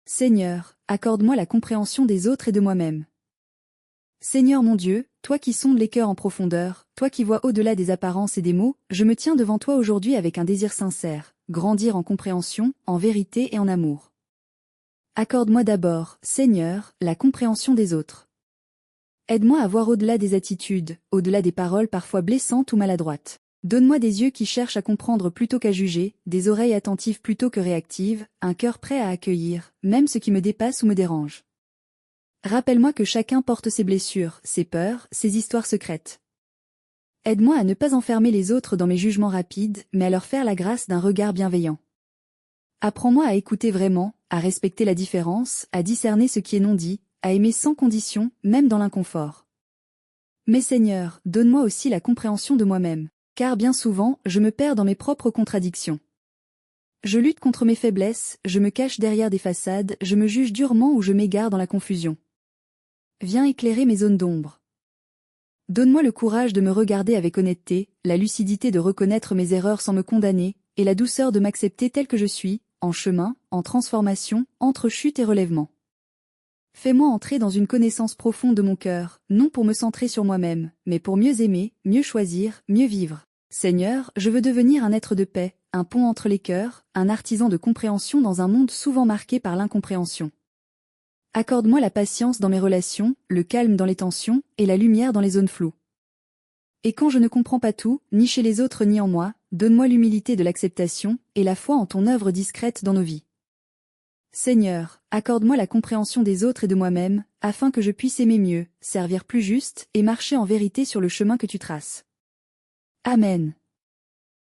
Seigneur, accorde-moi la compréhension des autres et de moi-même. Seigneur mon Dieu, toi qui sondes les cœurs en profondeur, toi qui vois au-delà des apparences et des mots, je me tiens devant toi aujourd'hui avec un désir sincère, grandir en compréhension, en vérité et en amour. Accorde-moi d'abord, Seigneur, la compréhension des autres. Aide-moi à voir au-delà des attitudes, au-delà des paroles parfois blessantes ou maladroites. Donne-moi des yeux qui cherchent à comprendre plutôt qu'à juger, des oreilles attentives plutôt que réactives, un cœur prêt à accueillir, même ce qui me dépasse ou me dérange. Rappelle-moi que chacun porte ses blessures, ses peurs, ses histoires secrètes. Aide-moi à ne pas enfermer les autres dans mes jugements rapides, mais à leur faire la grâce d'un regard bienveillant. Apprends-moi à écouter vraiment, à respecter la différence, à discerner ce qui est non dit, à aimer sans condition, même dans l'inconfort. Mais Seigneur, donne-moi aussi la compréhension de moi-même, car bien souvent, je me perds dans mes propres contradictions. Je lutte contre mes faiblesses, je me cache derrière des façades, je me juge durement ou je m'égare dans la confusion. Viens éclairer mes zones d'ombre. Donne-moi le courage de me regarder avec honnêteté, la lucidité de reconnaître mes erreurs sans me condamner, et la douceur de m'accepter tel que je suis, en chemin, en transformation, entre chute et relèvement. Fais-moi entrer dans une connaissance profonde de mon cœur, non pour me centrer sur moi-même, mais pour mieux aimer, mieux choisir, mieux vivre. Seigneur, je veux devenir un être de paix, un pont entre les cœurs, un artisan de compréhension dans un monde souvent marqué par l'incompréhension. Accorde-moi la patience dans mes relations, le calme dans les tensions, et la lumière dans les zones floues. Et quand je ne comprends pas tout, ni chez les autres ni en moi, donne-moi l'humilité de l'acceptation, et la foi en ton œuvre discrète dans nos vies. Seigneur, accorde-moi la compréhension des autres et de moi-même, afin que je puisse aimer mieux, servir plus juste, et marcher en vérité sur le chemin que tu traces. Amen.